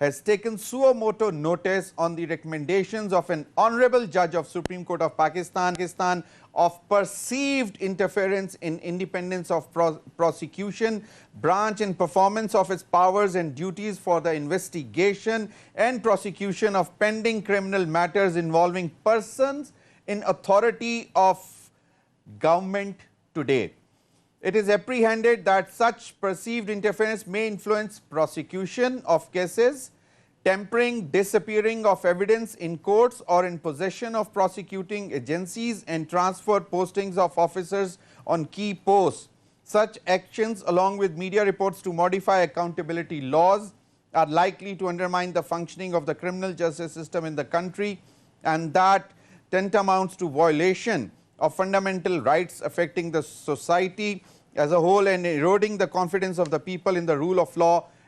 has taken suo moto notice on the recommendations of an honorable judge of Supreme Court of Pakistan of perceived interference in independence of prosecution branch in performance of its powers and duties for the investigation and prosecution of pending criminal matters involving persons in authority of government today. It is apprehended that such perceived interference may influence prosecution of cases, tempering, disappearing of evidence in courts or in possession of prosecuting agencies, and transfer postings of officers on key posts. Such actions, along with media reports to modify accountability laws, are likely to undermine the functioning of the criminal justice system in the country, and that tantamounts to violation of fundamental rights affecting the society as a whole and eroding the confidence of the people in the rule of law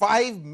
5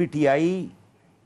PTI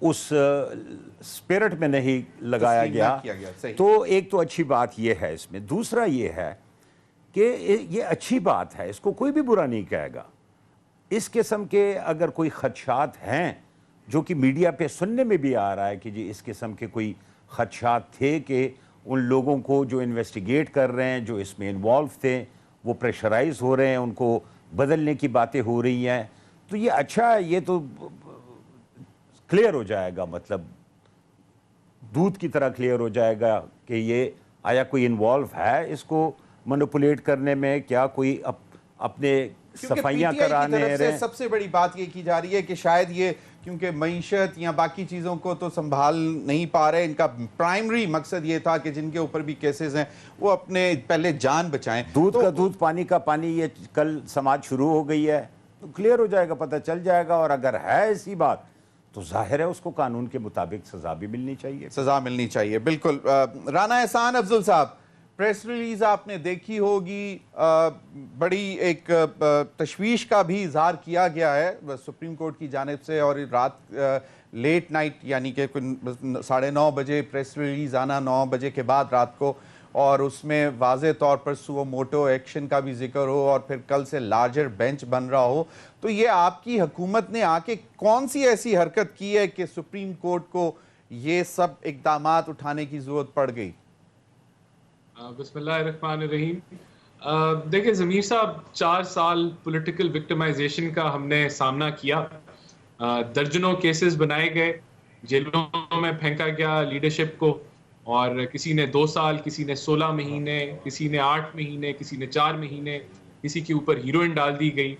اس spirit میں نہیں لگایا تسلیم نہ کیا گیا، صحیح۔ تو ایک تو اچھی بات یہ ہے اس میں. دوسرا یہ ہے کہ یہ اچھی بات ہے، اس کو کوئی بھی برا نہیں کہے گا. اس قسم کے اگر کوئی خدشات ہیں جو کہ میڈیا پہ سننے میں بھی آ رہا ہے کہ جی اس قسم کے کوئی خدشات تھے کہ ان لوگوں کو جو انویسٹیگیٹ کر رہے ہیں، جو اس میں انوالو تھے، وہ پریشرائز ہو رہے ہیں، ان کو بدلنے کی باتیں ہو رہی ہیں، تو یہ اچھا ہے. یہ تو کلیئر ہو جائے گا، مطلب دودھ کی طرح کلیئر ہو جائے گا کہ یہ آیا کوئی انوالو ہے اس کو مینوپولیٹ کرنے میں، کیا کوئی اپنے صفائیاں کرانے کی طرف سے رہے ہیں. سب سے بڑی بات یہ کی جا رہی ہے کہ شاید یہ کیونکہ معیشت یا باقی چیزوں کو تو سنبھال نہیں پا رہے، ان کا پرائمری مقصد یہ تھا کہ جن کے اوپر بھی کیسز ہیں وہ اپنے پہلے جان بچائیں. دودھ کا دودھ پانی کا پانی، یہ کل سماعت شروع ہو گئی ہے تو کلیئر ہو جائے گا، پتہ چل جائے گا. اور اگر ہے ایسی بات تو ظاہر ہے اس کو قانون کے مطابق سزا بھی ملنی چاہیے. سزا ملنی چاہیے، بالکل. رانا احسان افضل صاحب، پریس ریلیز آپ نے دیکھی ہوگی، بڑی ایک تشویش کا بھی اظہار کیا گیا ہے سپریم کورٹ کی جانب سے، اور رات لیٹ نائٹ یعنی کہ 9:30 بجے پریس ریلیز آنا، 9 بجے کے بعد رات کو، اور اس میں واضح طور پر سو موٹو ایکشن کا بھی ذکر ہو اور پھر کل سے لارجر بینچ بن رہا ہو. تو یہ آپ کی حکومت نے آ کے کون سی ایسی حرکت کی ہے کہ سپریم کورٹ کو یہ سب اقدامات اٹھانے کی ضرورت پڑ گئی؟ بسم اللہ الرحمن الرحیم. دیکھیں ضمیر صاحب، 4 سال پولیٹیکل وکٹمائزیشن کا ہم نے سامنا کیا. درجنوں کیسز بنائے گئے، جیلوں میں پھینکا گیا لیڈرشپ کو، اور کسی نے 2 سال، کسی نے 16 مہینے، کسی نے 8 مہینے، کسی نے 4 مہینے، کسی کے اوپر ہیروئن ڈال دی گئی.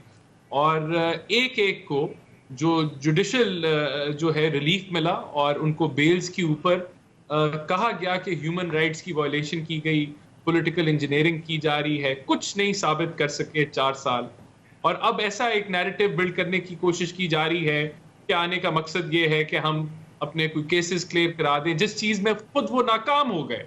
اور ایک کو جو جوڈیشل جو ہے ریلیف ملا اور ان کو بیلز کے اوپر کہا گیا کہ ہیومن رائٹس کی وائلیشن کی گئی، پولیٹیکل انجینئرنگ کی جا رہی ہے، کچھ نہیں ثابت کر سکے 4 سال. اور اب ایسا ایک نیریٹو بلڈ کرنے کی کوشش کی جا رہی ہے کہ آنے کا مقصد یہ ہے کہ ہم اپنے کوئی کیسز کلیئر کرا دیں، جس چیز میں خود وہ ناکام ہو گئے.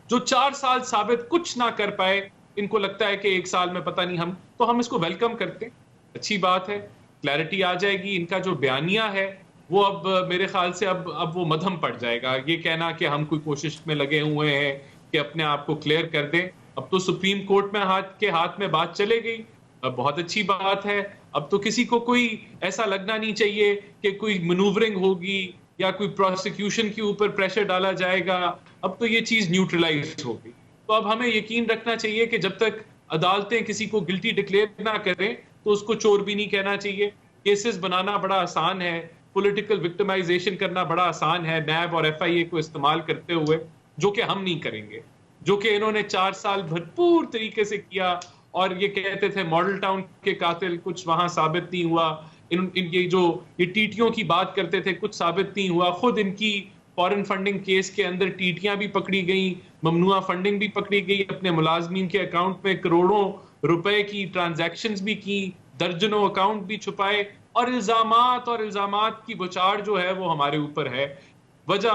جو 4 سال ثابت کچھ نہ کر پائے، ان کو لگتا ہے کہ 1 سال میں پتہ نہیں تو ہم اس کو ویلکم کرتے ہیں. اچھی بات ہے، کلیئرٹی آ جائے گی. ان کا جو بیانیہ ہے وہ اب میرے خیال سے اب وہ مدھم پڑ جائے گا. یہ کہنا کہ ہم کوئی کوشش میں لگے ہوئے ہیں کہ اپنے آپ کو کلیئر کر دیں، اب تو سپریم کورٹ میں ہاتھ میں بات چلے گئی. اب بہت اچھی بات ہے. اب تو کسی کو کوئی ایسا لگنا نہیں چاہیے کہ کوئی منوورنگ ہوگی یا کوئی پروسیکیوشن کے اوپر پریشر ڈالا جائے گا. اب تو یہ چیز نیوٹرلائز ہو گئی. تو اب ہمیں یقین رکھنا چاہیے کہ جب تک عدالتیں کسی کو گلٹی ڈکلیئر نہ کریں تو اس کو چور بھی نہیں کہنا چاہیے. کیسز بنانا بڑا آسان ہے، پولیٹیکل وکٹمائزیشن کرنا بڑا آسان ہے نیب اور ایف آئی اے کو استعمال کرتے ہوئے، جو کہ ہم نہیں کریں گے، جو کہ انہوں نے 4 سال بھرپور طریقے سے کیا. اور یہ کہتے تھے ماڈل ٹاؤن کے قاتل، کچھ وہاں ثابت نہیں ہوا. یہ ٹیٹیوں کی بات کرتے تھے، کچھ ثابت نہیں ہوا. خود ان کی فارن فنڈنگ کیس کے اندر ٹیٹیاں بھی پکڑی گئیں، ممنوعہ فنڈنگ بھی پکڑی گئی، اپنے ملازمین کے اکاؤنٹ میں کروڑوں روپے کی ٹرانزیکشنز بھی کی، درجنوں اکاؤنٹ بھی چھپائے. اور الزامات کی بچاڑ جو ہے وہ ہمارے اوپر ہے. وجہ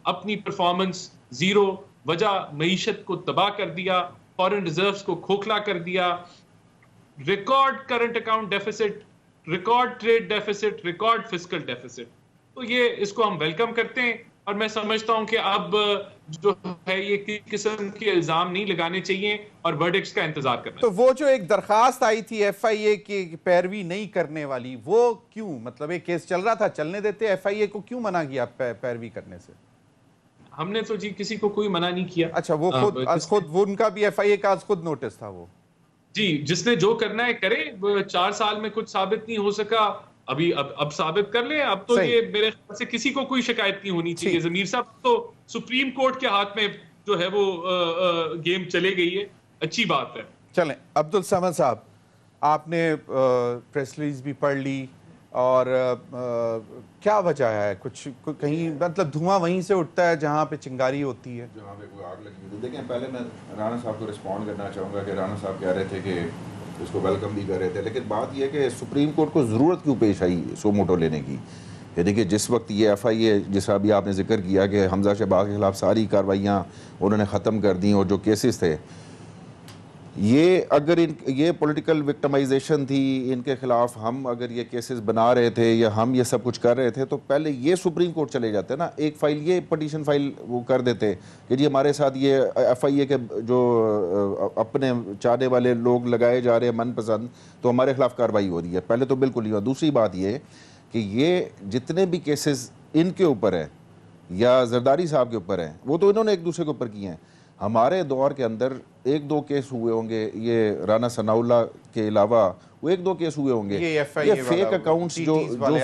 اپنی پرفارمنس زیرو، وجہ معیشت کو تباہ کر دیا، فارن ریزروز کو کھوکھلا کر دیا، record current account deficit, record trade deficit, record fiscal deficit. تو یہ اس کو ہم ویلکم کرتے ہیں. اور میں سمجھتا ہوں کہ اب جو ہے یہ کسی قسم کے الزام نہیں لگانے چاہیے اور ورڈکٹس کا انتظار کرنا. تو وہ جو ایک درخواست آئی تھی ایف آئی اے کی پیروی نہیں کرنے والی، وہ کیوں؟ مطلب ایک کیس چل رہا تھا، چلنے دیتے، ایف آئی اے کو کیوں منع کیا پیروی کرنے سے؟ ہم نے تو کسی کو کوئی منع نہیں کیا. اچھا، وہ خود وہ ان کا بھی ایف آئی اے کا خود نوٹس تھا وہ؟ جی، جس نے جو کرنا ہے کرے. 4 سال میں کچھ ثابت نہیں ہو سکا، اب ثابت کر لیں. اب تو یہ میرے خیال سے کسی کو کوئی شکایت نہیں ہونی چاہیے. ضمیر صاحب، تو سپریم کورٹ کے ہاتھ میں جو ہے وہ گیم چلے گئی ہے. اچھی بات ہے. چلیں، عبدالصمد صاحب، آپ نے پریس ریلیز بھی پڑھ لی، اور کیا وجہ ہے؟ کچھ کہیں مطلب دھواں وہیں سے اٹھتا ہے جہاں پہ چنگاری ہوتی ہے، جہاں پہ کوئی آگ لگی ہوتی ہے. دیکھیں، پہلے میں رانا صاحب کو رسپونڈ کرنا چاہوں گا کہ رانا صاحب کہہ رہے تھے کہ اس کو ویلکم بھی کر رہے تھے، لیکن بات یہ ہے کہ سپریم کورٹ کو ضرورت کیوں پیش آئی سو موٹو لینے کی؟ یعنی کہ جس وقت یہ ایف آئی اے، جس ابھی آپ نے ذکر کیا کہ حمزہ شہباز کے خلاف ساری کارروائیاں انہوں نے ختم کر دیں، اور جو کیسز تھے یہ اگر یہ پولیٹیکل وکٹمائزیشن تھی ان کے خلاف، ہم اگر یہ کیسز بنا رہے تھے یا ہم یہ سب کچھ کر رہے تھے تو پہلے یہ سپریم کورٹ چلے جاتے نا، ایک فائل یہ پٹیشن فائل وہ کر دیتے کہ جی ہمارے ساتھ یہ ایف آئی اے کے جو اپنے چاہنے والے لوگ لگائے جا رہے ہیں من پسند، تو ہمارے خلاف کارروائی ہو رہی ہے. پہلے تو بالکل نہیں ہوا. دوسری بات یہ کہ یہ جتنے بھی کیسز ان کے اوپر ہیں یا زرداری صاحب کے اوپر ہیں وہ تو انہوں نے ایک دوسرے کے اوپر کیے ہیں. ہمارے دور کے اندر ایک دو کیس ہوئے ہوں گے، یہ رانا ثناء اللہ کے علاوہ وہ ایک دو کیس ہوئے ہوں گے. یہ فیک اکاؤنٹس جو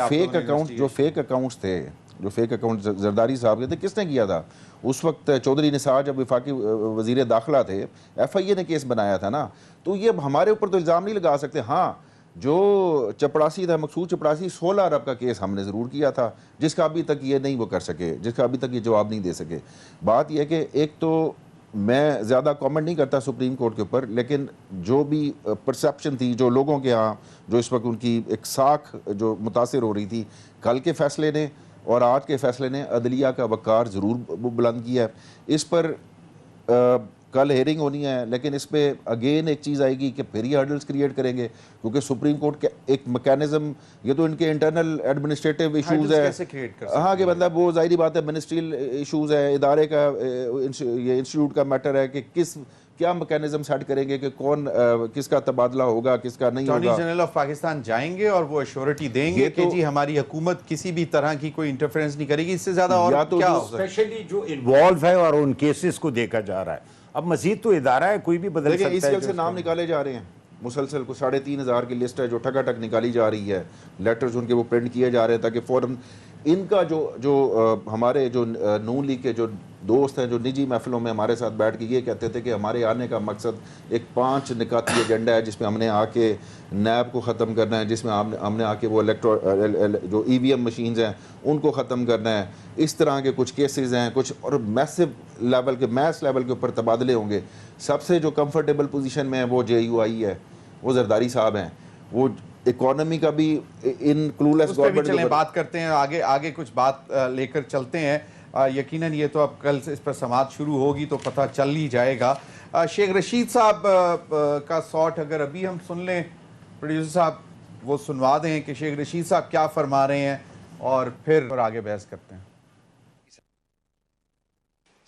فیک اکاؤنٹس تھے، جو فیک اکاؤنٹ زرداری صاحب کے تھے، کس نے کیا تھا اس وقت؟ چودھری نثار جب وفاقی وزیر داخلہ تھے، ایف آئی اے نے کیس بنایا تھا نا. تو یہ ہمارے اوپر تو الزام نہیں لگا سکتے. ہاں جو چپڑاسی تھا، مقصود چپڑاسی، 16 ارب کا کیس ہم نے ضرور کیا تھا، جس کا ابھی تک یہ نہیں وہ کر سکے، جس کا ابھی تک یہ جواب نہیں دے سکے. بات یہ کہ ایک تو میں زیادہ کامنٹ نہیں کرتا سپریم کورٹ کے اوپر، لیکن جو بھی پرسیپشن تھی جو لوگوں کے ہاں، جو اس وقت ان کی ایک ساکھ جو متاثر ہو رہی تھی، کل کے فیصلے نے اور آج کے فیصلے نے عدلیہ کا وقار ضرور بلند کیا ہے. اس پر کل ہیئرنگ ہونی ہے، لیکن اس پہ اگین ایک چیز آئے گی کہ پھر یہ ہرڈلز کریٹ کریں گے، کیونکہ سپریم کورٹ کے ایک میکینزم، یہ تو ان کے انٹرنل ایڈمنسٹریٹو ایشوز ہے. ہاں کہ مطلب وہ ظاہری بات ہے منسٹریل ایشوز ہے، ادارے کا یہ انسٹیٹیوٹ کا میٹر ہے کہ کیا میکینزم سیٹ کریں گے کہ کون کس کا تبادلہ ہوگا، کس کا نہیں ہوگا. اٹارنی جنرل آف پاکستان جائیں گے اور وہ ایشورٹی دیں گے کہ جی ہماری حکومت کسی بھی طرح کی کوئی انٹرفیرنس نہیں کرے گی. اس سے زیادہ اور کیا ہو سکتا ہے؟ اسپیشلی جو انوالو ہے اور ان کیسز کو دیکھا جا رہا ہے. اب مزید تو ادارہ ہے، کوئی بھی بدل سکتا ہے. اس وقت سے نام نکالے جا رہے ہیں مسلسل، کو 3,500 کی لسٹ ہے جو ٹھگا ٹھگ نکالی جا رہی ہے. لیٹرز ان کے وہ پرنٹ کیے جا رہے ہیں تاکہ فوراً ان کا جو ہمارے جو نون لیگ کے جو دوست ہیں جو نجی محفلوں میں ہمارے ساتھ بیٹھ کے یہ کہتے تھے کہ ہمارے آنے کا مقصد ایک 5 نکاتی ایجنڈا ہے، جس میں ہم نے آ کے نیب کو ختم کرنا ہے، جس میں ہم نے آ کے وہ جو ای وی ایم مشینز ہیں ان کو ختم کرنا ہے. اس طرح کے کچھ کیسز ہیں، کچھ اور میس لیول کے اوپر تبادلے ہوں گے. سب سے جو کمفرٹیبل پوزیشن میں ہے وہ جے یو آئی ہے، وہ زرداری صاحب ہیں. وہ اکانومی کا بھی ان کلولیس گورنمنٹ چلیں بات کرتے ہیں، آگے کچھ بات لے کر چلتے ہیں. یقیناً یہ تو اب کل سے اس پر سماعت شروع ہوگی تو پتہ چل ہی جائے گا. شیخ رشید صاحب کا ساٹھ اگر ابھی ہم سن لیں، پروڈیوسر صاحب وہ سنوا دیں کہ شیخ رشید صاحب کیا فرما رہے ہیں اور پھر آگے بحث کرتے ہیں.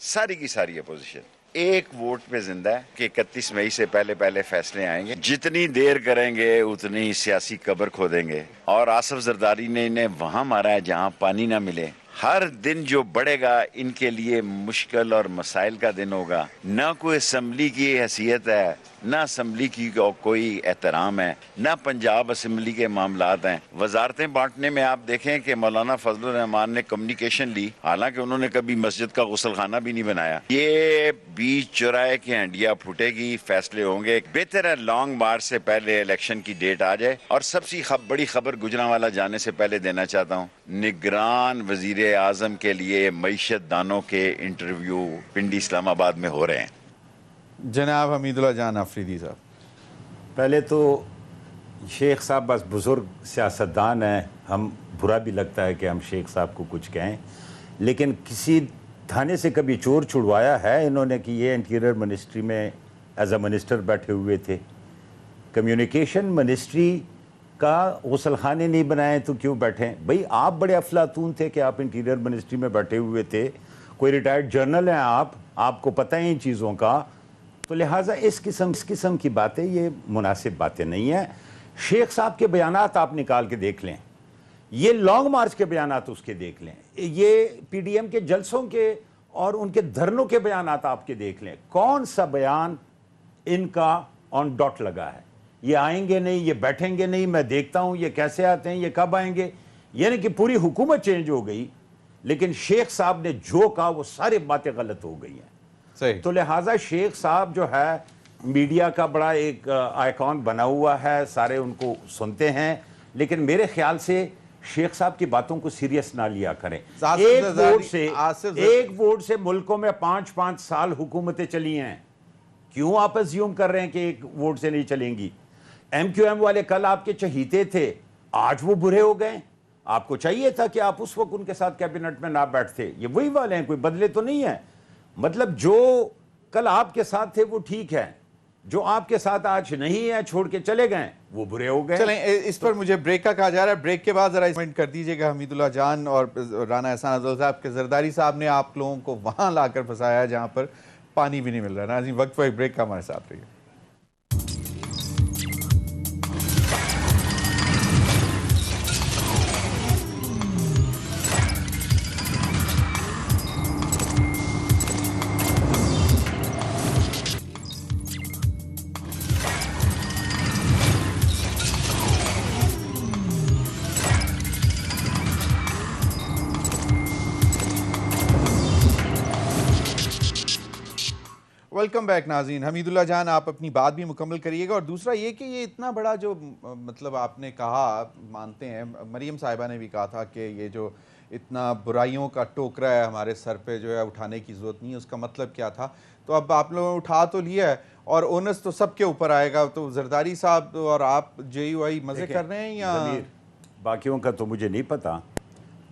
ساری کی ساری اپوزیشن ایک ووٹ پہ زندہ ہے کہ 31 مئی سے پہلے فیصلے آئیں گے. جتنی دیر کریں گے اتنی سیاسی قبر کھودیں گے. اور آصف زرداری نے انہیں وہاں مارا ہے جہاں پانی نہ ملے. ہر دن جو بڑھے گا ان کے لیے مشکل اور مسائل کا دن ہوگا. نہ کوئی اسمبلی کی حیثیت ہے، نہ اسمبلی کی کوئی احترام ہے، نہ پنجاب اسمبلی کے معاملات ہیں. وزارتیں بانٹنے میں آپ دیکھیں کہ مولانا فضل الرحمان نے کمیونیکیشن لی، حالانکہ انہوں نے کبھی مسجد کا غسل خانہ بھی نہیں بنایا. یہ بیچ چوراہے کی ہنڈیا پھوٹے گی، فیصلے ہوں گے. بہتر ہے لانگ مارچ سے پہلے الیکشن کی ڈیٹ آ جائے. اور سب سے بڑی خبر گجرانوالہ جانے سے پہلے دینا چاہتا ہوں، نگران وزیر اعظم کے لیے معیشت دانوں کے انٹرویو پنڈی اسلام آباد میں ہو رہے ہیں. جناب حمید اللہ جان آفریدی صاحب، پہلے تو شیخ صاحب بس بزرگ سیاستدان ہیں، ہم برا بھی لگتا ہے کہ ہم شیخ صاحب کو کچھ کہیں، لیکن کسی تھانے سے کبھی چور چھڑوایا ہے انہوں نے کہ یہ انٹیریئر منسٹری میں ایز اے منسٹر بیٹھے ہوئے تھے؟ کمیونیکیشن منسٹری کا غسل خانے نہیں بنائے تو کیوں بیٹھیں؟ بھئی آپ بڑے افلاطون تھے کہ آپ انٹیریئر منسٹری میں بیٹھے ہوئے تھے، کوئی ریٹائرڈ جرنل ہیں آپ کو پتہ ہے ان چیزوں کا. تو لہٰذا اس قسم کی باتیں یہ مناسب باتیں نہیں ہیں. شیخ صاحب کے بیانات آپ نکال کے دیکھ لیں، یہ لانگ مارچ کے بیانات اس کے دیکھ لیں، یہ پی ڈی ایم کے جلسوں کے اور ان کے دھرنوں کے بیانات آپ کے دیکھ لیں. کون سا بیان ان کا آن ڈاٹ لگا ہے؟ یہ آئیں گے نہیں، یہ بیٹھیں گے نہیں، میں دیکھتا ہوں یہ کیسے آتے ہیں، یہ کب آئیں گے. یعنی کہ پوری حکومت چینج ہو گئی، لیکن شیخ صاحب نے جو کہا وہ ساری باتیں غلط ہو گئی ہیں. صحیح. تو لہٰذا شیخ صاحب جو ہے میڈیا کا بڑا ایک آئیکن بنا ہوا ہے، سارے ان کو سنتے ہیں، لیکن میرے خیال سے شیخ صاحب کی باتوں کو سیریس نہ لیا کریں. ایک ووٹ سے ملکوں میں 5 سال حکومتیں چلی ہیں، کیوں آپ ازیوم کر رہے ہیں کہ ایک ووٹ سے نہیں چلیں گی؟ ایم کیو ایم والے کل آپ کے چہیتے تھے، آج وہ برے ہو گئے. آپ کو چاہیے تھا کہ آپ اس وقت ان کے ساتھ کیبنٹ میں نہ بیٹھتے. یہ وہی والے ہیں، کوئی بدلے تو نہیں ہیں. مطلب جو کل آپ کے ساتھ تھے وہ ٹھیک ہے، جو آپ کے ساتھ آج نہیں ہے چھوڑ کے چلے گئے وہ برے ہو گئے. چلیں اس پر مجھے بریک کا کہا جا رہا ہے, بریک کے بعد ذرا کمنٹ کر دیجئے گا حمید اللہ جان اور رانا احسان افضل صاحب کہ زرداری صاحب نے آپ لوگوں کو وہاں لا کر پھنسایا جہاں پر پانی بھی نہیں مل رہا. ناظرین وقت پر ایک بریک کا ہمارے ساتھ رہیے. ویلکم بیک ناظرین. حمید اللہ جان آپ اپنی بات بھی مکمل کریے گا, اور دوسرا یہ کہ یہ اتنا بڑا جو مطلب آپ نے کہا, مانتے ہیں مریم صاحبہ نے بھی کہا تھا کہ یہ جو اتنا برائیوں کا ٹوکرا ہے ہمارے سر پہ جو ہے اٹھانے کی ضرورت نہیں ہے, اس کا مطلب کیا تھا. تو اب آپ لوگوں نے اٹھا تو لیا ہے اور اونس تو سب کے اوپر آئے گا. تو زرداری صاحب اور آپ جے یو آئی مزے کر رہے ہیں یا باقیوں کا تو مجھے نہیں پتا.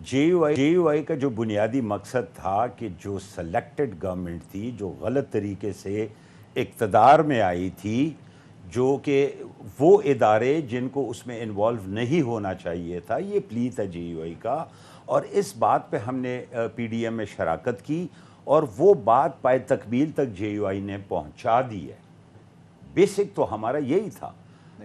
جے یو آئی کا جو بنیادی مقصد تھا کہ جو سلیکٹڈ گورنمنٹ تھی جو غلط طریقے سے اقتدار میں آئی تھی, جو کہ وہ ادارے جن کو اس میں انوالو نہیں ہونا چاہیے تھا, یہ پلی تھا جے یو آئی کا. اور اس بات پہ ہم نے پی ڈی ایم میں شراکت کی اور وہ بات پائے تکمیل تک جے یو آئی نے پہنچا دی ہے. بیسک تو ہمارا یہی تھا.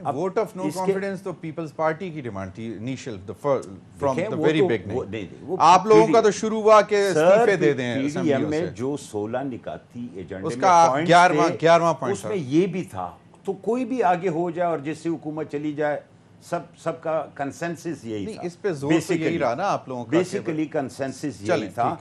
ووٹ آف نو کانفیڈنس تو پیپلز پارٹی کی ڈیمانڈ تھی initial from the very beginning. آپ لوگوں کا تو شروع ہوا کہ استعفے دے دیں اسمبلیوں میں. جو 16 نکاتی ایجنڈے اس کا 11واں پوائنٹ اس میں یہ بھی تھا. تو کوئی بھی آگے ہو جائے اور جس سے حکومت چلی جائے, سب کا کنسنسس یہی تھا. اس پہ زور تو یہی رہا نا آپ لوگوں کا, بیسیکلی کنسنسس یہی تھا.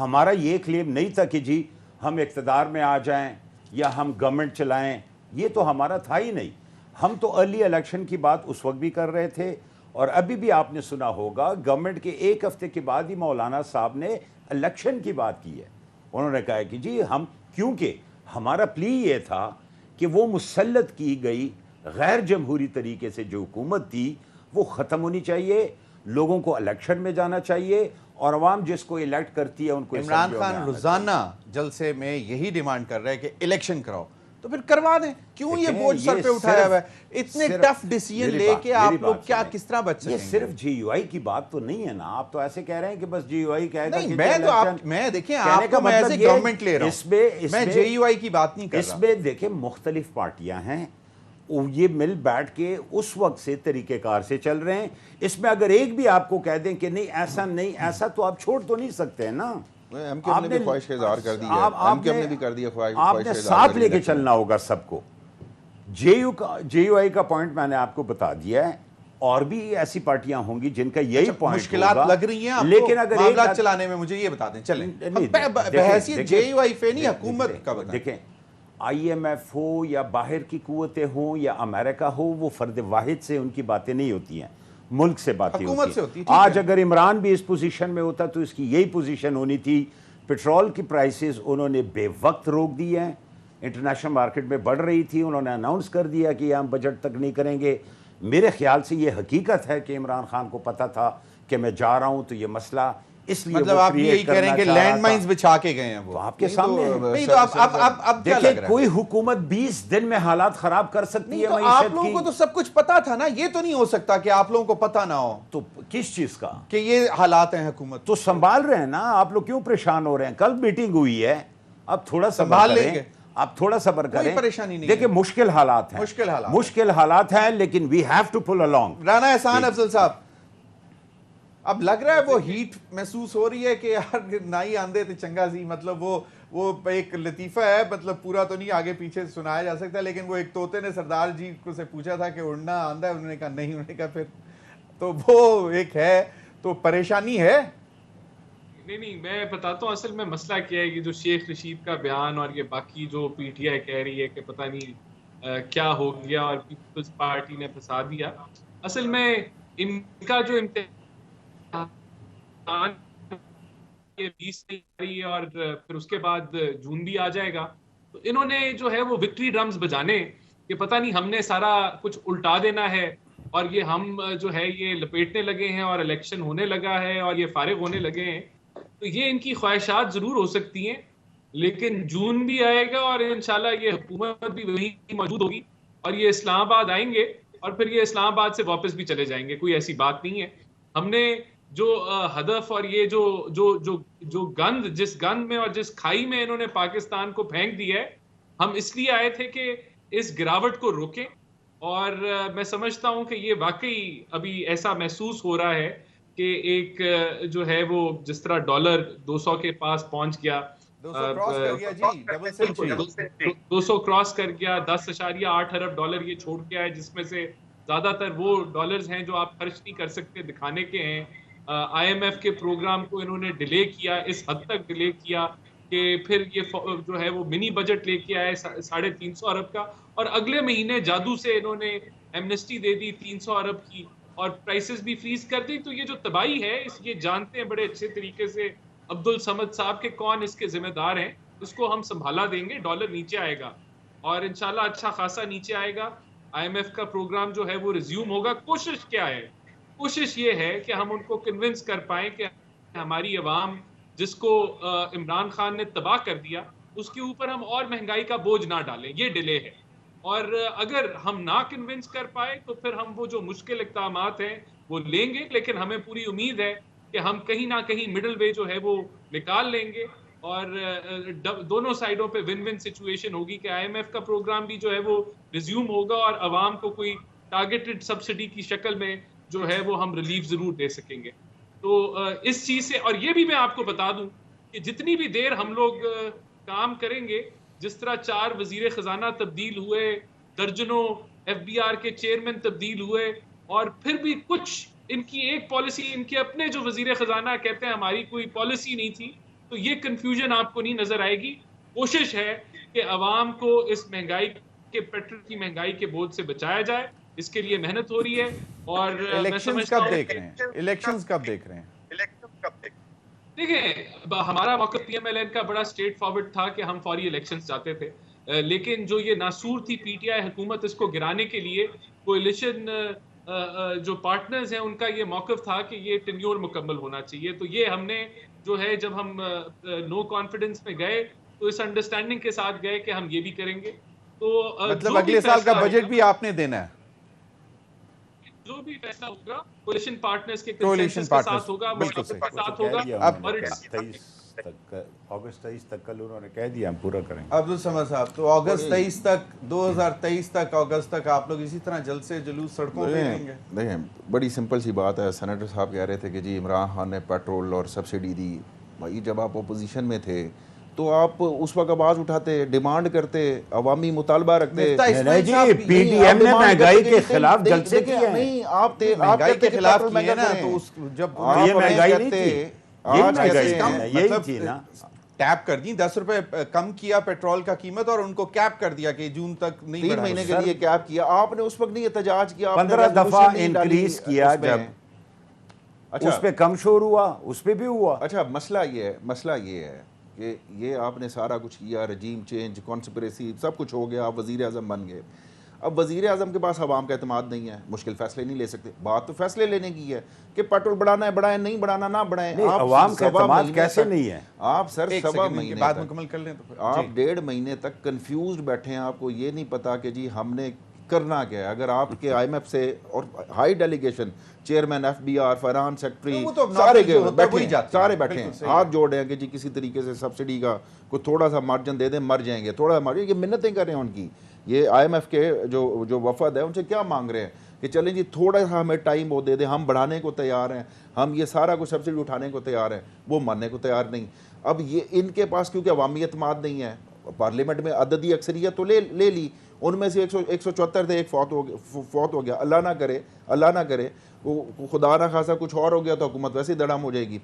ہمارا یہ کلیم نہیں تھا کہ جی ہم اقتدار میں آ جائیں یا ہم گورنمنٹ چلائیں, یہ تو ہمارا تھا ہی نہیں. ہم تو ارلی الیکشن کی بات اس وقت بھی کر رہے تھے, اور ابھی بھی آپ نے سنا ہوگا گورنمنٹ کے ایک ہفتے کے بعد ہی مولانا صاحب نے الیکشن کی بات کی ہے. انہوں نے کہا کہ جی ہم, کیونکہ ہمارا پلی یہ تھا کہ وہ مسلط کی گئی غیر جمہوری طریقے سے جو حکومت تھی وہ ختم ہونی چاہیے, لوگوں کو الیکشن میں جانا چاہیے, اور عوام جس کو الیکٹ کرتی ہے ان کو. عمران خان روزانہ جلسے میں یہی ڈیمانڈ کر رہا ہے کہ الیکشن کراؤ, تو پھر کروا دیں. کیوں یہ بوجھ سر پہ اٹھایا ہوا ہے؟ اتنے ٹف ڈیسیجن لے کے آپ لوگ کیا کس طرح بچ سکیں گے؟ یہ صرف جے یو آئی کی بات تو نہیں ہے نا. آپ تو ایسے کہہ رہے ہیں کہ بس جے یو آئی کہے گا کہ میں دیکھیں آپ کو میں ایسے گورنمنٹ لے رہا ہوں, میں جے یو آئی کی بات نہیں کر رہا. اس میں دیکھیں مختلف پارٹیاں ہیں, یہ مل بیٹھ کے اس وقت سے طریقہ کار سے چل رہے ہیں. اس میں اگر ایک بھی آپ کو کہہ دیں کہ نہیں ایسا نہیں ایسا, تو آپ چھوڑ تو نہیں سکتے ہیں نا. ایم کیو ایم نے بھی خواہش کا اظہار کر دیا ہے, ایم کیو ایم نے بھی کر دیا خواہش. آپ نے ساتھ لے کے چلنا ہوگا سب کو. جے یو آئی کا پوائنٹ میں نے آپ کو بتا دیا ہے, اور بھی ایسی پارٹیاں ہوں گی جن کا یہی پوائنٹ مشکلات لگ رہی ہیں, لیکن اگر معاملات چلانے میں مجھے یہ بتا دیں. چلیں بحیثیت جے یو آئی پہ نہیں حکومت کا بتائیں. دیکھیں آئی ایم ایف ہو یا باہر کی قوتیں ہوں یا امریکہ ہو, وہ فرد واحد سے ان کی باتیں نہیں ہوتی ہیں, ملک سے باتیں ہوتی ہیں. آج اگر عمران بھی اس پوزیشن میں ہوتا تو اس کی یہی پوزیشن ہونی تھی. پیٹرول کی پرائسز انہوں نے بے وقت روک دی ہیں, انٹرنیشنل مارکیٹ میں بڑھ رہی تھی, انہوں نے اناؤنس کر دیا کہ ہم بجٹ تک نہیں کریں گے. میرے خیال سے یہ حقیقت ہے کہ عمران خان کو پتا تھا کہ میں جا رہا ہوں, تو یہ مسئلہ اس لیے مطلب آپ یہی کہہ رہے ہیں کہ لینڈ مائنز بچھا کے گئے ہیں وہ آپ کے سامنے. اب کیا لگ رہا ہے؟ کوئی حکومت 20 دن میں حالات خراب کر سکتی ہے معیشت کی. آپ لوگوں کو تو سب کچھ پتا تھا نا, یہ تو نہیں ہو سکتا کہ آپ لوگوں کو پتا نہ ہو. تو کس چیز کا کہ یہ حالات ہیں حکومت تو سنبھال رہے ہیں نا. آپ لوگ کیوں پریشان ہو رہے ہیں؟ کل میٹنگ ہوئی ہے, اب تھوڑا سنبھال لیں گے, آپ تھوڑا صبر کریں. کوئی پریشانی نہیں. دیکھیں مشکل حالات ہیں, مشکل حالات ہیں, لیکن we have to pull along. Rana Ehsan Afzal صاحب, اب لگ رہا ہے وہ ہیٹ محسوس ہو رہی ہے کہ یار نہ ہی آندے تھے چنگا سی. مطلب وہ ایک لطیفہ ہے, مطلب پورا تو نہیں آگے پیچھے سنایا جا سکتا, لیکن وہ ایک طوطے نے سردار جی کو سے پوچھا تھا کہ اڑنا آندا ہے, انہوں نے کہا نہیں. انہوں نے کہا پھر تو وہ ایک ہے, تو پریشانی ہے. نہیں میں بتاتا ہوں اصل میں مسئلہ کیا ہے. یہ جو شیخ رشید کا بیان اور یہ باقی جو پی ٹی آئی کہہ رہی ہے کہ پتہ نہیں کیا ہو گیا اور پیپلز پارٹی نے پھنسا دیا, اصل میں ان کا جو یہ 20 اور پھر اس کے بعد جون بھی آ جائے گا, تو انہوں نے جو ہے وہ وکٹری ڈرمز بجانے کہ پتہ نہیں ہم نے سارا کچھ الٹا دینا ہے, اور یہ ہم جو ہے یہ لپیٹنے لگے ہیں اور الیکشن ہونے لگا ہے اور یہ فارغ ہونے لگے ہیں. تو یہ ان کی خواہشات ضرور ہو سکتی ہیں, لیکن جون بھی آئے گا اور انشاءاللہ یہ حکومت بھی وہیں موجود ہوگی اور یہ اسلام آباد آئیں گے اور پھر یہ اسلام آباد سے واپس بھی چلے جائیں گے. کوئی ایسی بات نہیں ہے. ہم نے جو ہدف اور یہ جو گند، جس گند میں اور جس کھائی میں انہوں نے پاکستان کو پھینک دیا ہے، ہم اس لیے آئے تھے کہ اس گراوٹ کو روکیں. اور میں سمجھتا ہوں کہ یہ واقعی ابھی ایسا محسوس ہو رہا ہے کہ ایک جو ہے وہ جس طرح ڈالر 200 کے پاس پہنچ گیا، 200 کراس کر گیا جی، ڈبل سینچری 200 کراس کر گیا، 10.8 ارب ڈالر یہ چھوڑ کے آئے، جس میں سے زیادہ تر وہ ڈالرز ہیں جو آپ خرچ نہیں کر سکتے، دکھانے کے ہیں. آئی ایم ایف کے پروگرام کو انہوں نے ڈیلے کیا، اس حد تک ڈیلے کیا کہ پھر یہ جو ہے وہ منی بجٹ لے کے آئے 350 ارب کا، اور اگلے مہینے جادو سے انہوں نے ایمنسٹی دے دی 300 ارب کی اور پرائسز بھی فریز کر دی. تو یہ جو تباہی ہے، یہ جانتے ہیں بڑے اچھے طریقے سے عبد الصمد صاحب کے کون اس کے ذمہ دار ہیں. اس کو ہم سنبھالا دیں گے، ڈالر نیچے آئے گا اور انشاءاللہ اچھا خاصا نیچے آئے گا. آئی ایم ایف کا پروگرام جو ہے وہ ریزیوم ہوگا. کوشش کیا ہے؟ کوشش یہ ہے کہ ہم ان کو کنونس کر پائیں کہ ہماری عوام جس کو عمران خان نے تباہ کر دیا، اس کے اوپر ہم اور مہنگائی کا بوجھ نہ ڈالیں. یہ ڈیلے ہے، اور اگر ہم نہ کنونس کر پائے تو پھر ہم وہ جو مشکل اقدامات ہیں وہ لیں گے. لیکن ہمیں پوری امید ہے کہ ہم کہیں نہ کہیں مڈل وے جو ہے وہ نکال لیں گے اور دونوں سائڈوں پہ ون ون سچویشن ہوگی کہ آئی ایم ایف کا پروگرام بھی جو ہے وہ ریزیوم ہوگا اور عوام کو کوئی ٹارگیٹڈ سبسڈی کی شکل میں جو ہے وہ ہم ریلیف ضرور دے سکیں گے. تو اس چیز سے، اور یہ بھی میں آپ کو بتا دوں کہ جتنی بھی دیر ہم لوگ کام کریں گے، جس طرح 4 وزیر خزانہ تبدیل ہوئے، درجنوں ایف بی آر کے چیئرمین تبدیل ہوئے، اور پھر بھی کچھ ان کی ایک پالیسی، ان کے اپنے جو وزیر خزانہ کہتے ہیں ہماری کوئی پالیسی نہیں تھی، تو یہ کنفیوژن آپ کو نہیں نظر آئے گی. کوشش ہے کہ عوام کو اس مہنگائی کے، پیٹرول کی مہنگائی کے بوجھ سے بچایا جائے. اس کے لیے محنت ہو رہی ہے. اور الیکشنز کب دیکھ رہے ہیں؟ الیکشنز کب دیکھ رہے ہیں؟ دیکھیں، ہمارا موقف پی ایم ایل این کا بڑا اسٹریٹ فارورڈ تھا کہ ہم فوری الیکشنز چاہتے تھے، لیکن جو یہ ناسور تھی پی ٹی آئی حکومت، اس کو گرانے کے لیے کولیشن جو پارٹنرز ہیں ان کا یہ موقف تھا کہ یہ ٹینیور مکمل ہونا چاہیے. تو یہ ہم نے جو ہے، جب ہم نو کانفیڈنس میں گئے تو اس انڈرسٹینڈنگ کے ساتھ گئے کہ ہم یہ بھی کریں گے. تو مطلب اگلے سال کا بجٹ بھی آپ نے دینا ہے؟ جو بھی فیصلہ ہوگا کولیشن پارٹنرز کے کنسنسس کے ساتھ ہوگا، مشورے کے ساتھ ہوگا. اور اگست 23 تک کل انہوں نے کہہ دیا ہم پورا کریں گے. عبد الصمد صاحب، تو اگست 23 تک، 2023 تک اگست تک آپ لوگ اسی طرح جلسے جلوس سڑکوں پہ رہیں گے؟ دیکھیں، بڑی سمپل سی بات ہے. سینیٹر صاحب کہہ رہے تھے کہ جی عمران خان نے پیٹرول اور سبسڈی دی. بھائی جب آپ اپوزیشن میں تھے تو آپ اس وقت آواز اٹھاتے، ڈیمانڈ کرتے، عوامی مطالبہ رکھتے. جی پی ڈی ایم نے مہنگائی کے خلاف جلسے کیے ہیں. نہیں، آپ مہنگائی کے خلاف کیے نا، تو جب یہ مہنگائی نہیں تھی، آج یہی تھی نا، ٹیپ کر دی، 10 روپے کم کیا پیٹرول کا قیمت اور ان کو کیپ کر دیا کہ جون تک نہیں 3 مہینے کے لیے کیپ کیا. آپ نے اس وقت نہیں احتجاج کیا، 15 دفعہ انکریز کیا. جب اس پہ کم شور ہوا، اس پہ بھی ہوا. اچھا، مسئلہ یہ ہے کہ یہ آپ نے سارا کچھ کیا، رجیم چینج، کانسپریسی، سب کچھ ہو گیا، آپ وزیر اعظم بن گئے. اب وزیر اعظم کے پاس عوام کا اعتماد نہیں ہے، مشکل فیصلے نہیں لے سکتے. بات تو فیصلے لینے کی ہے کہ پیٹرول بڑھانا ہے بڑھائیں، نہیں بڑھانا نہ بڑھائیں. عوام کا اعتماد کیسے نہیں ہے؟ آپ سر سوا مہینے بات مکمل کر لیں تو آپ 1.5 مہینے تک کنفیوزڈ بیٹھے ہیں. آپ کو یہ نہیں پتا کہ جی ہم نے کرنا کیا ہے. اگر آپ کے آئی ایم ایف سے اور high delegation, chairman F B R, finance secretary, سارے بیٹھے ہیں، ہاتھ جوڑے ہیں کہ جی کسی طریقے سے سبسڈی کا کوئی تھوڑا سا مارجن دے دیں، مر جائیں گے، تھوڑا سا مارجن. یہ منتیں کر رہے ہیں ان کی. یہ آئی ایم ایف کے جو وفد ہے ان سے کیا مانگ رہے ہیں کہ چلیں جی تھوڑا سا ہمیں ٹائم وہ دے دیں، ہم بڑھانے کو تیار ہیں، ہم یہ سارا کچھ سبسڈی اٹھانے کو تیار ہیں. وہ ماننے کو تیار نہیں. اب یہ ان کے پاس کیونکہ عوامی اعتماد نہیں ہے، پارلیمنٹ میں عددی اکثریت تو لے لی، ان میں سے 174 تھے، ایک فوت ہو گیا. اللہ نہ کرے خدا نہ خاصا کچھ اور ہو گیا تو حکومت ویسے ہی دڑم ہو جائے گی.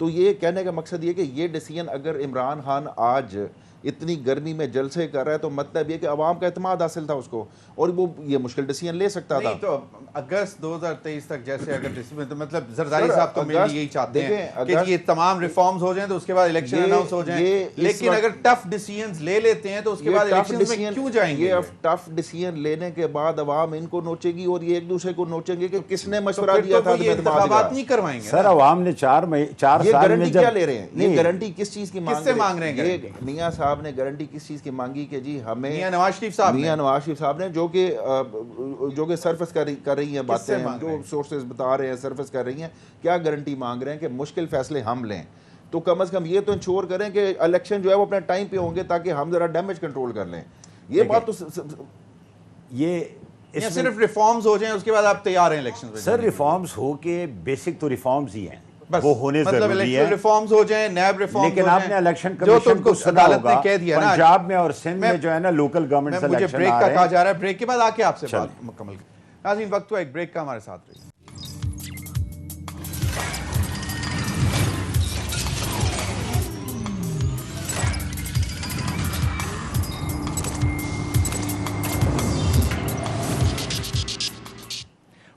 تو یہ کہنے کا مقصد یہ کہ یہ ڈیسیژن اگر عمران خان آج اتنی گرمی میں جلسے کر رہا ہے تو مطلب یہ کہ عوام کا اعتماد حاصل تھا اس کو, اور وہ یہ مشکل ڈیسیژن لے سکتا تھا. نہیں تو اگست 2023 تک جیسے اگر تو مطلب زرداری صاحب تو میرے یہی چاہتے ہیں کہ یہ تمام ریفارمز ہو جائیں تو اس کے بعد الیکشن اناؤنس ہو جائیں, لیکن اگر ٹف ڈیسیژنز لے لیتے ہیں تو اس کے بعد الیکشن میں کیوں جائیں گے؟ یہ ٹف ڈیسیژن لینے کے بعد عوام ان کو نوچے گی اور یہ ایک دوسرے کو نوچیں گے کہ کس نے مشورہ دیا تھا. یہ انتخابات نہیں کروائیں گے سر. عوام نے 4 سال میں کیا لے رہے ہیں, یہ گارنٹی کس چیز کی مانگ رہے ہیں؟ میاں صاحب نے گارنٹی کس چیز کی مانگی کہ جی ہمیں, میاں نواز شریف صاحب نے جو کہ سرفس کر رہی ہیں باتیں, جو سورسز بتا رہے ہیں سرفس کر رہی ہیں, کیا گارنٹی مانگ رہے ہیں کہ مشکل فیصلے ہم لیں؟ تو کم از کم یہ تو انشور کریں کہ الیکشن جو ہے وہ اپنے ٹائم پہ ہوں گے تاکہ ہم ذرا ڈیمیج کنٹرول کر لیں. یہ بات تو یہ صرف ریفارمز ہو جائیں اس کے بعد آپ تیار ہیں الیکشن پہ؟ سر ریفارمز ہو کے بیسک تو ریفارمز ہی ہیں, وہ ہونے ضروری ہے. ریفارمز ہو جائیں, نیب ریفارمز, لیکن آپ نے الیکشن کمیشن کو سنا ہوگا پنجاب میں اور سندھ میں جو ہے نا لوکل گورنمنٹ مجھے بریک کا کہا جا رہا ہے, بریک کے بعد آ کے آپ سے بات مکمل کریں. ناظرین وقت ہوا ایک بریک کا, ہمارے ساتھ رہیے.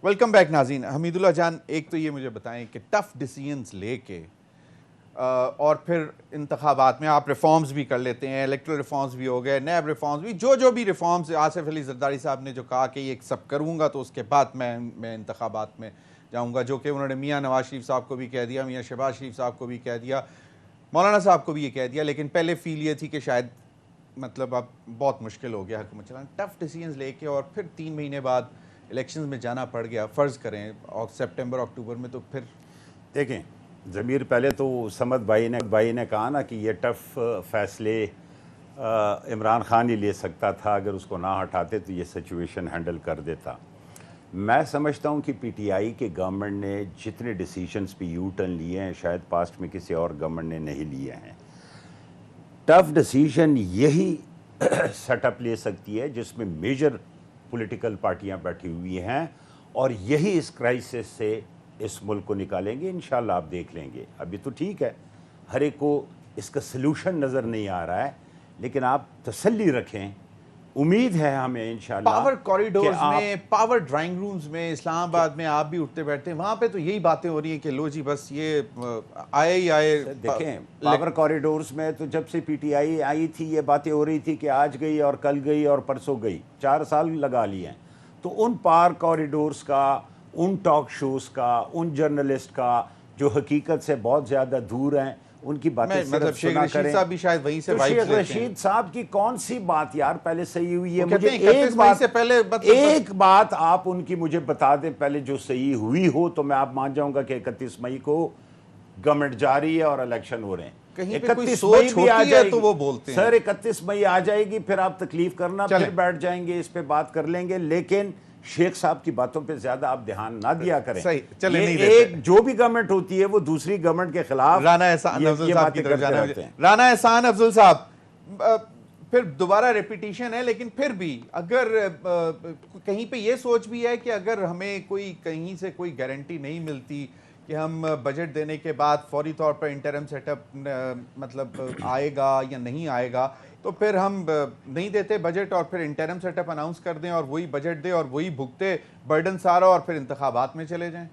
ویلکم بیک ناظرین. حمید اللہ جان, ایک تو یہ مجھے بتائیں کہ ٹف ڈیسیژنز لے کے اور پھر انتخابات میں آپ ریفارمز بھی کر لیتے ہیں, الیکٹرل ریفارمز بھی ہو گئے, نیب ریفارمز بھی, جو بھی ریفارمز, آصف علی زرداری صاحب نے جو کہا کہ یہ سب کروں گا تو اس کے بعد میں انتخابات میں جاؤں گا, جو کہ انہوں نے میاں نواز شریف صاحب کو بھی کہہ دیا, میاں شہباز شریف صاحب کو بھی کہہ دیا, مولانا صاحب کو بھی یہ کہہ دیا, لیکن پہلے فیل یہ تھی کہ شاید مطلب اب بہت مشکل ہو گیا حکومت چلانا. ٹف ڈیسیژنز لے کے اور پھر 3 مہینے بعد الیکشنز میں جانا پڑ گیا, فرض کریں اور سپٹمبر اکتوبر میں, تو پھر دیکھیں ضمیر, پہلے تو سمد بھائی نے کہا نا کہ یہ ٹف فیصلے عمران خان ہی لے سکتا تھا, اگر اس کو نہ ہٹاتے تو یہ سچویشن ہینڈل کر دیتا. میں سمجھتا ہوں کہ پی ٹی آئی کے گورنمنٹ نے جتنے ڈیسیشنز پہ یو ٹرن لیے ہیں شاید پاسٹ میں کسی اور گورنمنٹ نے نہیں لیے ہیں. ٹف ڈیسیشن یہی سیٹ اپ لے سکتی ہے جس میں میجر پولیٹیکل پارٹیاں بیٹھی ہوئی ہیں, اور یہی اس کرائسس سے اس ملک کو نکالیں گے انشاءاللہ. آپ دیکھ لیں گے. ابھی تو ٹھیک ہے, ہر ایک کو اس کا سلوشن نظر نہیں آ رہا ہے, لیکن آپ تسلی رکھیں, امید ہے ہمیں انشاءاللہ. پاور کوریڈورز میں, پاور ڈرائنگ رومز میں, اسلام آباد میں آپ بھی اٹھتے بیٹھتے ہیں, وہاں پہ تو یہی باتیں ہو رہی ہیں کہ لو جی بس یہ آئے ہی آئے. دیکھیں پاور کوریڈورز میں تو جب سے پی ٹی آئی آئی تھی یہ باتیں ہو رہی تھی کہ آج گئی اور کل گئی اور پرسوں گئی, 4 سال لگا لیے ہیں. تو ان پاور کوریڈورز کا, ان ٹاک شوز کا, ان جرنلسٹ کا جو حقیقت سے بہت زیادہ دور ہیں, ان کی باتیں مطلب شیخ رشید صاحب بھی شاید وہیں سے وائبز لیتے ہیں. شیخ رشید صاحب کی کون سی بات یار پہلے صحیح ہوئی ہے؟ مجھے ایک بات آپ ان کی مجھے بتا دیں پہلے جو صحیح ہوئی ہو, تو میں آپ مان جاؤں گا کہ 31 مئی کو گورنمنٹ جاری ہے اور الیکشن ہو رہے ہیں. 31 مئی بھی آ جائے تو وہ بولتے ہیں سر 31 مئی آ جائے گی, پھر آپ تکلیف کرنا, پھر بیٹھ جائیں گے, اس پہ بات کر لیں گے. لیکن شیخ صاحب کی باتوں پہ زیادہ آپ دھیان نہ دیا کریں. ایک جو بھی گورنمنٹ ہوتی ہے وہ دوسری گورنمنٹ کے خلاف رانا احسان افضل صاحب کی طرف جانا ہے. رانا احسان افضل صاحب, پھر دوبارہ ریپیٹیشن ہے, لیکن پھر بھی اگر کہیں پہ یہ سوچ بھی ہے کہ اگر ہمیں کوئی کہیں سے کوئی گارنٹی نہیں ملتی کہ ہم بجٹ دینے کے بعد فوری طور پر انٹرم سیٹ اپ مطلب آئے گا یا نہیں آئے گا, تو پھر ہم نہیں دیتے بجٹ اور پھر انٹرم سیٹ اپ اناؤنس کر دیں اور وہی بجٹ دے اور وہی بھگتے برڈن سارا اور پھر انتخابات میں چلے جائیں.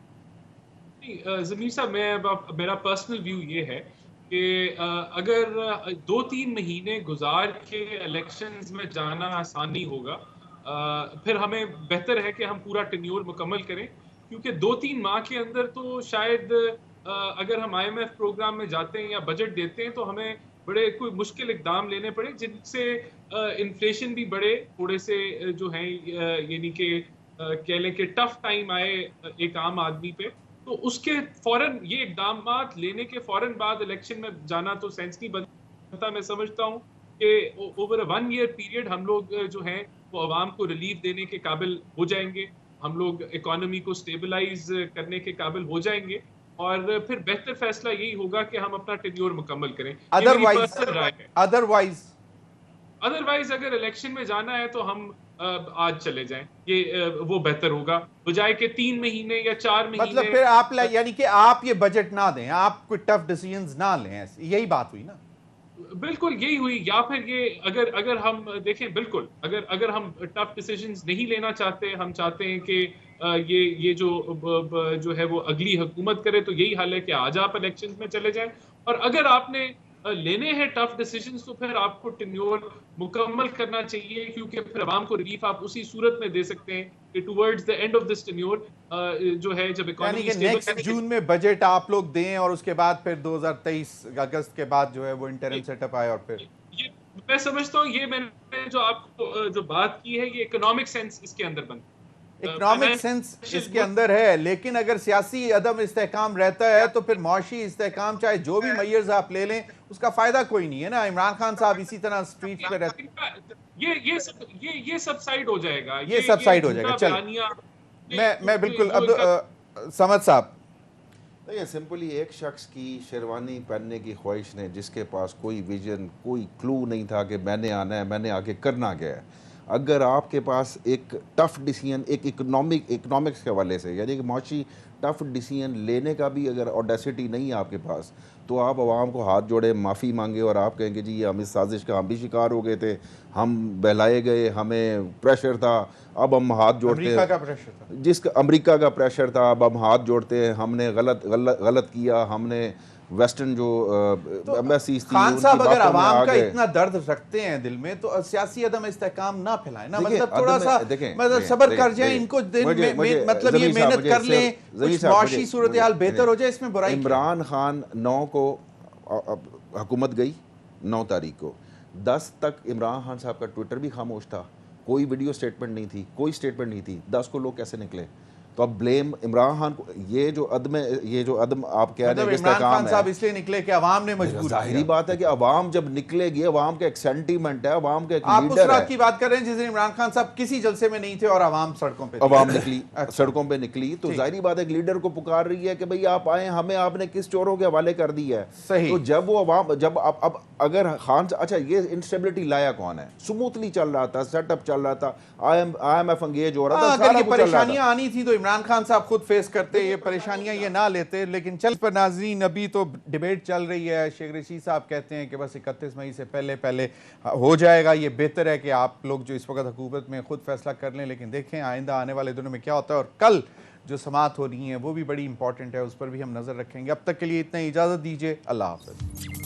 ضمیر صاحب, میرا پرسنل ویو یہ ہے کہ اگر 2-3 مہینے گزار کے الیکشنز میں جانا آسان نہیں ہوگا, پھر ہمیں بہتر ہے کہ ہم پورا ٹینیور مکمل کریں, کیونکہ 2-3 ماہ کے اندر تو شاید اگر ہم IMF پروگرام میں جاتے ہیں یا بجٹ دیتے ہیں تو ہمیں بڑے کوئی مشکل اقدام لینے پڑے جن سے انفلیشن بھی بڑھے تھوڑے سے جو ہیں, یعنی کہ کہہ لیں کہ ٹف ٹائم آئے ایک عام آدمی پہ, تو اس کے فوراً یہ اقدامات لینے کے فوراً بعد الیکشن میں جانا تو سینس نہیں بنتا. میں سمجھتا ہوں کہ اوور 1 ایئر پیریڈ ہم لوگ جو ہیں وہ عوام کو ریلیف دینے کے قابل ہو جائیں گے, ہم لوگ اکانومی کو سٹیبلائز کرنے کے قابل ہو جائیں گے, اور پھر بہتر فیصلہ یہی ہوگا کہ ہم اپنا ٹینیور مکمل کریں. ادروائز اگر الیکشن میں جانا ہے تو ہم آج چلے جائیں, یہ وہ بہتر ہوگا بجائے کہ 3 مہینے یا 4 مہینے. مطلب پھر آپ یعنی کہ آپ یہ بجٹ نہ دیں, آپ کوئی ٹف ڈیسیژنز نہ لیں, یہی بات ہوئی نا. بالکل یہی ہوئی. یا پھر یہ اگر ہم دیکھیں بالکل اگر ہم ٹف ڈیسیجنز نہیں لینا چاہتے, ہم چاہتے ہیں کہ یہ جو ہے وہ اگلی حکومت کرے, تو یہی حل ہے کہ آج آپ الیکشنز میں چلے جائیں. اور اگر آپ نے لینے ہیں ٹف ڈیسیجنز تو پھر آپ کو ٹینیور مکمل کرنا چاہیے, کیونکہ پھر عوام کو ریلیف آپ اسی صورت میں دے سکتے ہیں کہ towards the end of this tenure جو ہے جب یعنی اکانومی کہ نیکسٹ جون میں بجٹ آپ لوگ دیں اور اس کے بعد پھر 2023 اگست کے بعد جو ہے وہ انٹرم سیٹ اپ آئے. اور پھر میں سمجھتا ہوں یہ میں نے جو آپ کو جو بات کی ہے یہ اکنامک سینس اس کے اندر بنتا ہے, اکنامک سینس اس کے اندر ہے, لیکن اگر سیاسی عدم استحکام رہتا ہے تو پھر معاشی استحکام چاہے جو بھی میئرز آپ لے لیں اس کا فائدہ کوئی نہیں ہے نا. عمران خان صاحب اسی طرح سٹریٹ پہ رہتے, یہ سب سائیڈ ہو جائے گا, یہ سب سائیڈ ہو جائے گا. چلیں میں بالکل سمد صاحب, یہ سمپلی ایک شخص کی شیروانی پہننے کی خواہش نے, جس کے پاس کوئی ویژن کوئی کلو نہیں تھا کہ میں نے آنا ہے, میں نے آگے کرنا کیا ہے. اگر آپ کے پاس ایک ٹف ڈیسیژن ایک اکنامکس کے حوالے سے, یعنی کہ معاشی ٹف ڈیسیژن لینے کا بھی اگر اوڈیسٹی نہیں ہے آپ کے پاس, تو آپ عوام کو ہاتھ جوڑے معافی مانگے اور آپ کہیں گے جی یہ ہم اس سازش کا ہم بھی شکار ہو گئے تھے, ہم بہلائے گئے, ہمیں پریشر تھا, اب ہم ہاتھ جوڑتے ہیں. امریکہ کا پریشر تھا, جس کا امریکہ کا پریشر تھا, اب ہم ہاتھ جوڑتے ہیں, ہم نے غلط کیا, ہم نے ویسٹرن جو ایمبیسیز تھی. خان صاحب اگر عوام کا اتنا درد رکھتے ہیں دل میں تو سیاسی عدم استحکام نہ پھیلائیں نا, مطلب تھوڑا سا صبر کر جائیں, ان کو مطلب یہ محنت کر لیں, معاشی صورتحال بہتر ہو جائے, اس میں برائی. عمران خان 9 کو حکومت گئی, 9 تاریخ کو, 10 تک عمران خان صاحب کا ٹویٹر بھی خاموش تھا, کوئی ویڈیو سٹیٹمنٹ نہیں تھی, کوئی سٹیٹمنٹ نہیں تھی. 10 کو لوگ کیسے نکلے؟ تو اب بلیم عمران خان کو, یہ جو عدم آپ کہہ رہے ہیں عمران خان صاحب اس لیے نکلے کہ عوام نے مجبور, ظاہری بات ہے کہ عوام جب نکلے گی, عوام کا ایک سینٹیمنٹ ہے, عوام کا ایک آپ لیڈر اس ہے. رات کی بات کر رہے ہیں جس دن عمران خان صاحب کسی جلسے میں نہیں تھے اور عوام سڑکوں پہ, عوام نکلی, سڑکوں پہ نکلی, تو ظاہری بات ہے ایک لیڈر کو پکار رہی ہے کہ بھئی آپ آئیں, ہمیں آپ نے کس چوروں کے حوالے کر دی ہے. تو جب وہ عوام, جب اب اگر خان, اچھا یہ انسٹیبلٹی لایا کون ہے؟ سموتھلی چل رہا تھا, سیٹ اپ چل رہا تھا, IMF انگیج ہو رہا تھا, اگر یہ پریشانیاں آنی تھی تو عمران خان صاحب خود فیس کرتے, یہ پریشانیاں یہ نہ لیتے. لیکن چل پر ناظرین ابھی تو ڈیبیٹ چل رہی ہے, شیخ رشید صاحب کہتے ہیں کہ بس 31 مئی سے پہلے ہو جائے گا, یہ بہتر ہے کہ آپ لوگ جو اس وقت حکومت میں خود فیصلہ کر لیں. لیکن دیکھیں آئندہ آنے والے دنوں میں کیا ہوتا ہے, اور کل جو سماعت ہو رہی ہیں وہ بھی بڑی امپورٹنٹ ہے, اس پر بھی ہم نظر رکھیں گے. اب تک کے لیے اتنا, اجازت دیجیے, اللہ حافظ.